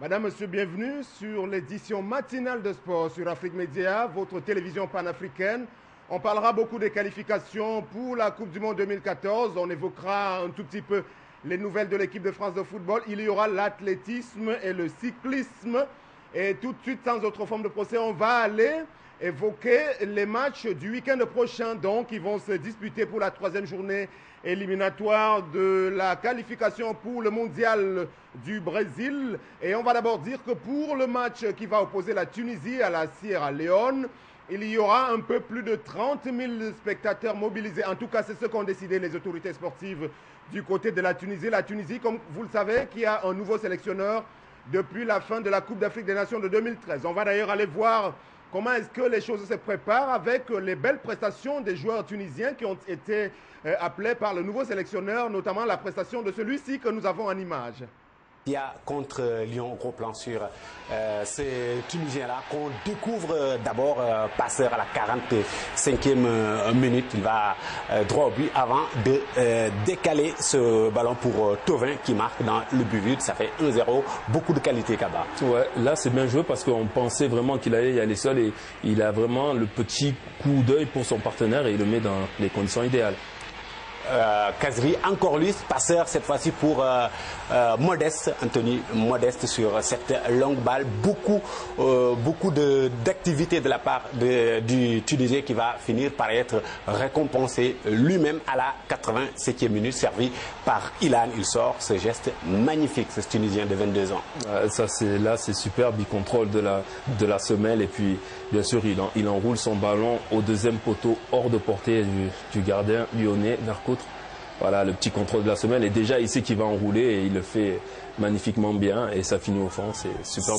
Madame, Monsieur, bienvenue sur l'édition matinale de sport sur Afrique Média, votre télévision panafricaine. On parlera beaucoup des qualifications pour la Coupe du Monde 2014. On évoquera un tout petit peu les nouvelles de l'équipe de France de football. Il y aura l'athlétisme et le cyclisme. Et tout de suite, sans autre forme de procès, on va aller évoquer les matchs du week-end prochain. Donc, ils vont se disputer pour la troisième journée éliminatoire de la qualification pour le mondial du Brésil. Et on va d'abord dire que pour le match qui va opposer la Tunisie à la Sierra Leone, il y aura un peu plus de 30 000 spectateurs mobilisés. En tout cas, c'est ce qu'ont décidé les autorités sportives du côté de la Tunisie. La Tunisie, comme vous le savez, qui a un nouveau sélectionneur depuis la fin de la Coupe d'Afrique des Nations de 2013. On va d'ailleurs aller voir comment est-ce que les choses se préparent avec les belles prestations des joueurs tunisiens qui ont été appelés par le nouveau sélectionneur, notamment la prestation de celui-ci que nous avons en image. Il y a contre Lyon, gros plan sur ces Tunisiens-là qu'on découvre d'abord passeur à la 45e minute. Il va droit au but avant de décaler ce ballon pour Thauvin qui marque dans le but vide. Ça fait 1-0. Beaucoup de qualité, Kaba. Ouais, là c'est bien joué parce qu'on pensait vraiment qu'il allait y aller seul et il a vraiment le petit coup d'œil pour son partenaire et il le met dans les conditions idéales. Kazri, encore lui, passeur cette fois-ci pour Modeste, Anthony Modeste sur cette longue balle. Beaucoup d'activité de la part du Tunisien qui va finir par être récompensé lui-même à la 87e minute, servi par Ilan. Il sort ce geste magnifique, ce Tunisien de 22 ans. Là c'est superbe, il contrôle de la semelle et puis bien sûr il enroule son ballon au deuxième poteau hors de portée du gardien lyonnais Vercoute. Voilà, le petit contrôle de la semelle et déjà il sait qu'il va enrouler et il le fait magnifiquement bien et ça finit au fond, c'est super.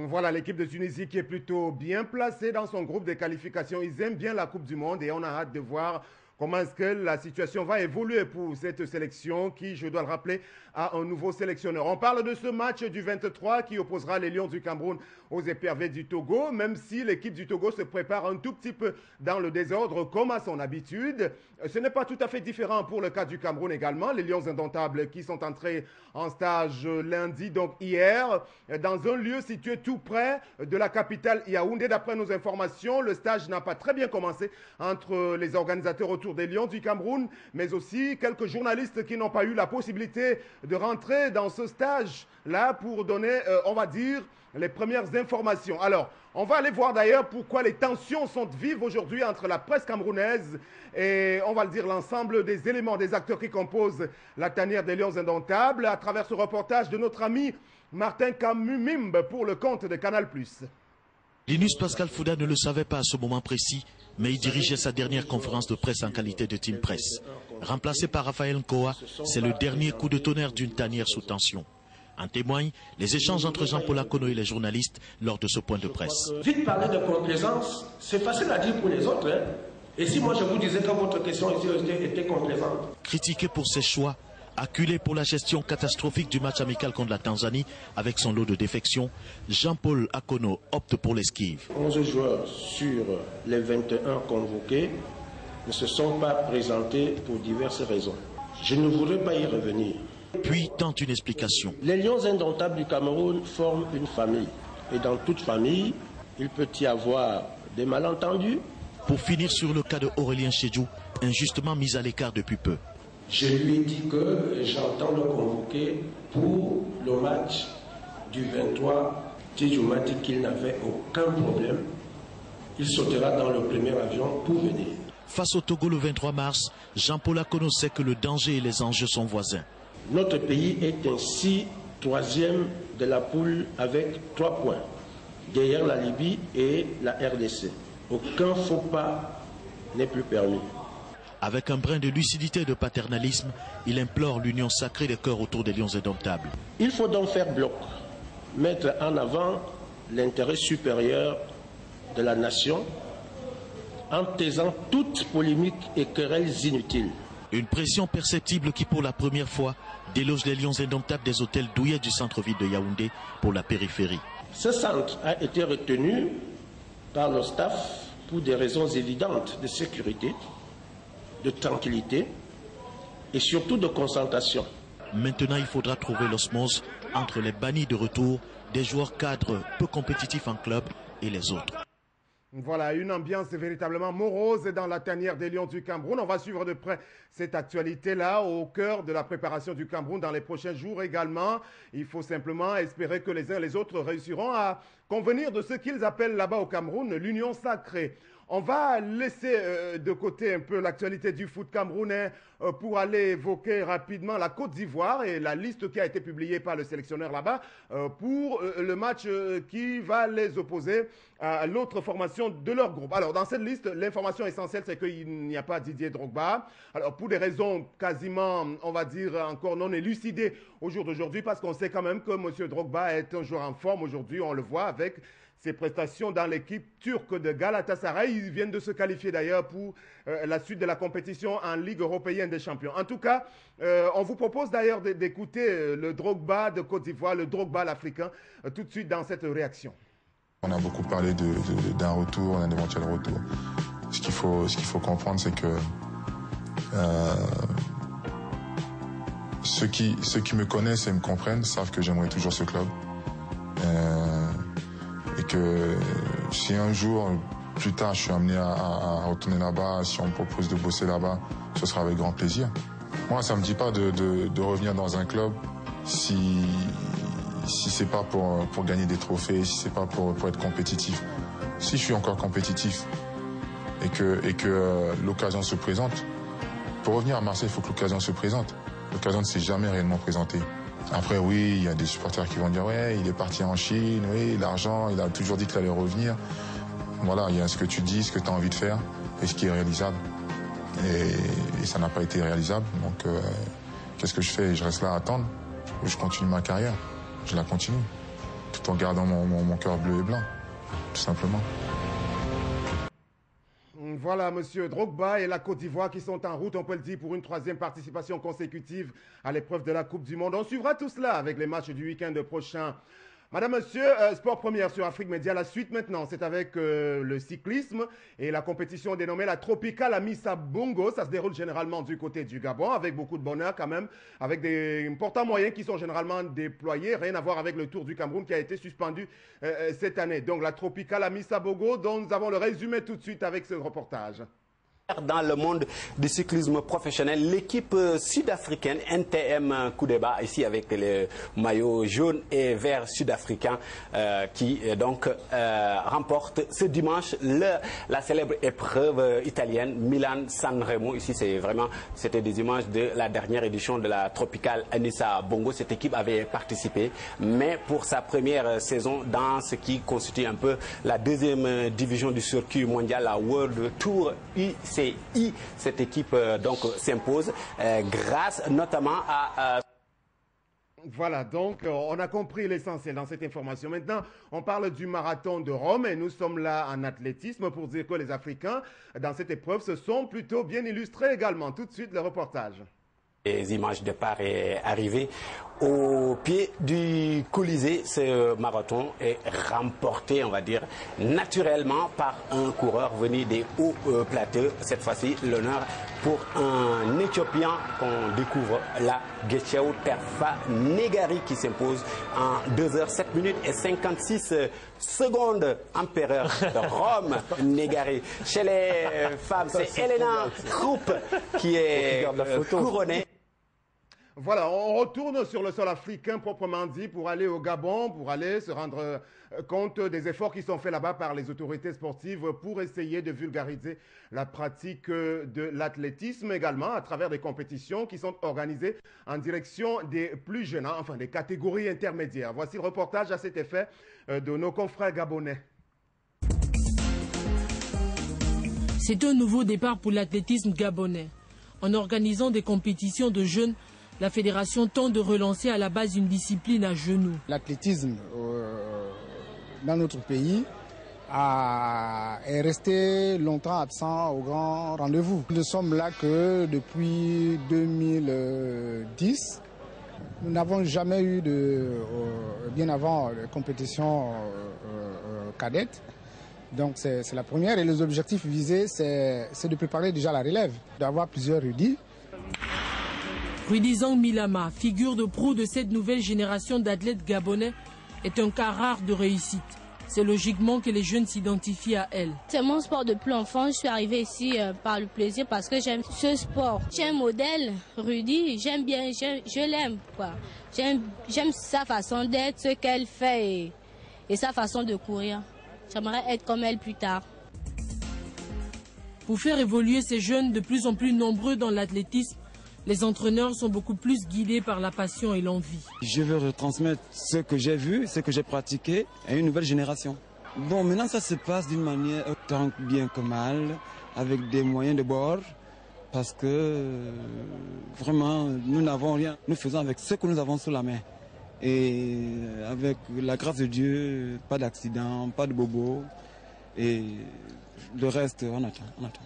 Voilà l'équipe de Tunisie qui est plutôt bien placée dans son groupe de qualification. Ils aiment bien la Coupe du Monde et on a hâte de voir comment est-ce que la situation va évoluer pour cette sélection qui, je dois le rappeler, a un nouveau sélectionneur. On parle de ce match du 23 qui opposera les Lions du Cameroun aux Éperviers du Togo, même si l'équipe du Togo se prépare un tout petit peu dans le désordre comme à son habitude. Ce n'est pas tout à fait différent pour le cas du Cameroun également. Les Lions indomptables qui sont entrés en stage lundi, donc hier, dans un lieu situé tout près de la capitale Yaoundé. D'après nos informations, le stage n'a pas très bien commencé entre les organisateurs autour des Lions du Cameroun, mais aussi quelques journalistes qui n'ont pas eu la possibilité de rentrer dans ce stage-là pour donner, on va dire, les premières informations. Alors, on va aller voir d'ailleurs pourquoi les tensions sont vives aujourd'hui entre la presse camerounaise et, on va le dire, l'ensemble des éléments, des acteurs qui composent la tanière des Lions indomptables à travers ce reportage de notre ami Martin Kamumimbe pour le compte de Canal+. Linus Pascal Fouda ne le savait pas à ce moment précis, mais il dirigeait sa dernière conférence de presse en qualité de team presse. Remplacé par Raphaël Nkoa, c'est le dernier coup de tonnerre d'une tanière sous tension. En témoignent les échanges entre Jean-Paul Akono et les journalistes lors de ce point de presse. Vite parler de complaisance, c'est facile à dire pour les autres. Hein? Et si moi je vous disais que votre question ici était complaisante. Critiqué pour ses choix, acculé pour la gestion catastrophique du match amical contre la Tanzanie avec son lot de défections, Jean-Paul Akono opte pour l'esquive. 11 joueurs sur les 21 convoqués ne se sont pas présentés pour diverses raisons. Je ne voudrais pas y revenir. Puis tente une explication. Les Lions indomptables du Cameroun forment une famille. Et dans toute famille, il peut y avoir des malentendus. Pour finir sur le cas de Aurélien Chedjou, injustement mis à l'écart depuis peu. Je lui ai dit que j'entends le convoquer pour le match du 23. Chedjou m'a dit qu'il n'avait aucun problème. Il sautera dans le premier avion pour venir. Face au Togo le 23 mars, Jean-Paul Akono sait que le danger et les enjeux sont voisins. Notre pays est ainsi troisième de la poule avec 3 points, derrière la Libye et la RDC. Aucun faux pas n'est plus permis. Avec un brin de lucidité et de paternalisme, il implore l'union sacrée des cœurs autour des Lions indomptables. Il faut donc faire bloc, mettre en avant l'intérêt supérieur de la nation en taisant toute polémique et querelles inutiles. Une pression perceptible qui, pour la première fois, déloge les Lions indomptables des hôtels douillets du centre-ville de Yaoundé pour la périphérie. Ce centre a été retenu par le staff pour des raisons évidentes de sécurité, de tranquillité et surtout de concentration. Maintenant, il faudra trouver l'osmose entre les bannis de retour, des joueurs cadres peu compétitifs en club et les autres. Voilà, une ambiance véritablement morose dans la tanière des Lions du Cameroun. On va suivre de près cette actualité-là au cœur de la préparation du Cameroun dans les prochains jours également. Il faut simplement espérer que les uns et les autres réussiront à convenir de ce qu'ils appellent là-bas au Cameroun l'union sacrée. On va laisser de côté un peu l'actualité du foot camerounais pour aller évoquer rapidement la Côte d'Ivoire et la liste qui a été publiée par le sélectionneur là-bas pour le match qui va les opposer à l'autre formation de leur groupe. Alors, dans cette liste, l'information essentielle, c'est qu'il n'y a pas Didier Drogba. Alors, pour des raisons quasiment, on va dire, encore non élucidées au jour d'aujourd'hui, parce qu'on sait quand même que M. Drogba est un joueur en forme aujourd'hui, on le voit avec ses prestations dans l'équipe turque de Galatasaray. Ils viennent de se qualifier d'ailleurs pour la suite de la compétition en Ligue européenne des champions. En tout cas, on vous propose d'ailleurs d'écouter le Drogba de Côte d'Ivoire, le Drogba l'Africain, tout de suite dans cette réaction. On a beaucoup parlé d'un retour, d'un éventuel retour. Ce qu'il faut comprendre, c'est que ceux qui me connaissent et me comprennent savent que j'aimerais toujours ce club. Et que si un jour, plus tard, je suis amené à retourner là-bas, si on me propose de bosser là-bas, ce sera avec grand plaisir. Moi, ça ne me dit pas de revenir dans un club si c'est pas pour gagner des trophées, si c'est pas pour être compétitif. Si je suis encore compétitif et que l'occasion se présente, pour revenir à Marseille, il faut que l'occasion se présente. L'occasion ne s'est jamais réellement présentée. Après, oui, il y a des supporters qui vont dire « Ouais, il est parti en Chine, oui, l'argent, il a toujours dit qu'il allait revenir. » Voilà, il y a ce que tu dis, ce que tu as envie de faire et ce qui est réalisable. Et ça n'a pas été réalisable. Donc, qu'est-ce que je fais? Je reste là à attendre ou je continue ma carrière? Je la continue, tout en gardant mon cœur bleu et blanc, tout simplement. Voilà, M. Drogba et la Côte d'Ivoire qui sont en route, on peut le dire, pour une troisième participation consécutive à l'épreuve de la Coupe du Monde. On suivra tout cela avec les matchs du week-end prochain. Madame, Monsieur, Sport Première sur Afrique Média. La suite maintenant, c'est avec le cyclisme et la compétition dénommée la Tropicale Amissa Bongo. Ça se déroule généralement du côté du Gabon avec beaucoup de bonheur quand même, avec des importants moyens qui sont généralement déployés. Rien à voir avec le Tour du Cameroun qui a été suspendu cette année. Donc la Tropicale Amissa Bongo dont nous avons le résumé tout de suite avec ce reportage. Dans le monde du cyclisme professionnel, l'équipe sud-africaine NTM Koudeba, ici avec le maillot jaune et vert sud-africain, qui donc remporte ce dimanche la célèbre épreuve italienne Milan-San Remo. Ici, c'était des images de la dernière édition de la Tropicale Amissa Bongo. Cette équipe avait participé, mais pour sa première saison dans ce qui constitue un peu la deuxième division du circuit mondial, la World Tour UCI. Cette équipe donc s'impose grâce notamment à... Voilà, donc on a compris l'essentiel dans cette information. Maintenant, on parle du marathon de Rome et nous sommes là en athlétisme pour dire que les Africains, dans cette épreuve, se sont plutôt bien illustrés également. Tout de suite, le reportage. Les images de part est arrivé au pied du Colisée. Ce marathon est remporté, on va dire, naturellement par un coureur venu des hauts plateaux. Cette fois-ci, l'honneur pour un Éthiopien qu'on découvre là, Getcheu Terfa Negari, qui s'impose en 2h07 minutes et 56 secondes. Empereur de Rome, Negari. Chez les femmes, c'est Elena Krupp qui est couronnée. Voilà, on retourne sur le sol africain proprement dit pour aller au Gabon, pour aller se rendre compte des efforts qui sont faits là-bas par les autorités sportives pour essayer de vulgariser la pratique de l'athlétisme également à travers des compétitions qui sont organisées en direction des plus jeunes, enfin des catégories intermédiaires. Voici le reportage à cet effet de nos confrères gabonais. C'est un nouveau départ pour l'athlétisme gabonais. En organisant des compétitions de jeunes, la fédération tente de relancer à la base une discipline à genoux. L'athlétisme dans notre pays est resté longtemps absent au grand rendez-vous. Nous ne sommes là que depuis 2010. Nous n'avons jamais eu bien avant de compétition cadette. Donc c'est la première et les objectifs visés, c'est de préparer déjà la relève, d'avoir plusieurs érudits. Rudy Zang Milama, figure de proue de cette nouvelle génération d'athlètes gabonais, est un cas rare de réussite. C'est logiquement que les jeunes s'identifient à elle. C'est mon sport depuis l'enfance. Je suis arrivée ici par le plaisir parce que j'aime ce sport. J'ai un modèle, Rudy, j'aime bien, je l'aime. J'aime sa façon d'être, ce qu'elle fait et sa façon de courir. J'aimerais être comme elle plus tard. Pour faire évoluer ces jeunes de plus en plus nombreux dans l'athlétisme, les entraîneurs sont beaucoup plus guidés par la passion et l'envie. Je veux retransmettre ce que j'ai vu, ce que j'ai pratiqué à une nouvelle génération. Bon, maintenant ça se passe d'une manière tant bien que mal, avec des moyens de bord, parce que vraiment nous n'avons rien. Nous faisons avec ce que nous avons sous la main. Et avec la grâce de Dieu, pas d'accident, pas de bobo. Et le reste, on attend.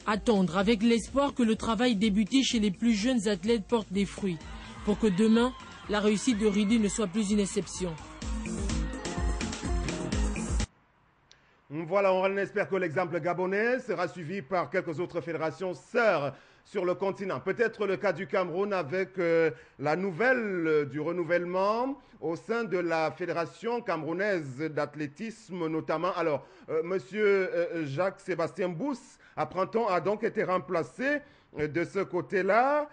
Attendre avec l'espoir que le travail débuté chez les plus jeunes athlètes porte des fruits, pour que demain, la réussite de Rudy ne soit plus une exception. Voilà, on espère que l'exemple gabonais sera suivi par quelques autres fédérations sœurs sur le continent. Peut-être le cas du Cameroun avec la nouvelle du renouvellement au sein de la Fédération camerounaise d'athlétisme notamment. Alors, monsieur Jacques-Sébastien Bousse, à printemps, a donc été remplacé de ce côté-là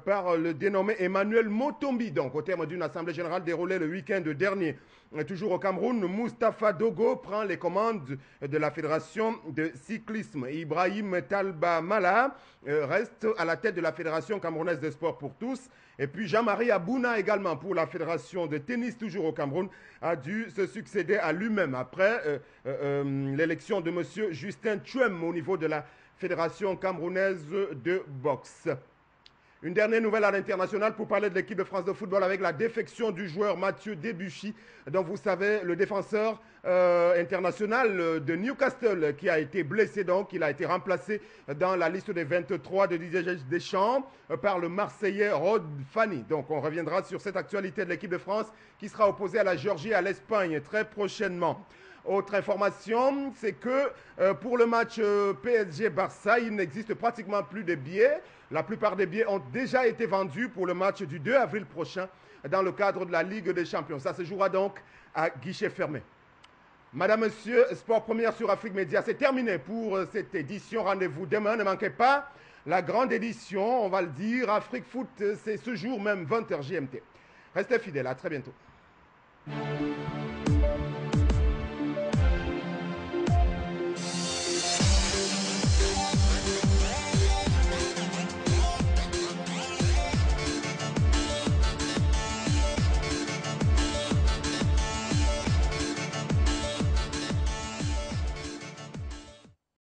par le dénommé Emmanuel Motombi, donc au terme d'une assemblée générale déroulée le week-end dernier. Toujours au Cameroun, Moustapha Dogo prend les commandes de la Fédération de cyclisme. Ibrahim Talba Mala reste à la tête de la Fédération camerounaise des sports pour tous. Et puis Jean-Marie Abouna également pour la Fédération de tennis, toujours au Cameroun, a dû se succéder à lui-même après l'élection de M. Justin Thuem au niveau de la Fédération camerounaise de boxe. Une dernière nouvelle à l'international pour parler de l'équipe de France de football avec la défection du joueur Mathieu Debuchy, dont vous savez, le défenseur international de Newcastle qui a été blessé, donc il a été remplacé dans la liste des 23 de Didier Deschamps par le Marseillais Rod Fanny. Donc on reviendra sur cette actualité de l'équipe de France qui sera opposée à la Géorgie et à l'Espagne très prochainement. Autre information, c'est que pour le match PSG-Barça, il n'existe pratiquement plus de billets. La plupart des billets ont déjà été vendus pour le match du 2 avril prochain dans le cadre de la Ligue des Champions. Ça se jouera donc à guichet fermé. Madame, Monsieur, Sport Première sur Afrique Média, c'est terminé pour cette édition. Rendez-vous demain, ne manquez pas la grande édition, on va le dire, Afrique Foot, c'est ce jour même 20h GMT. Restez fidèles, à très bientôt.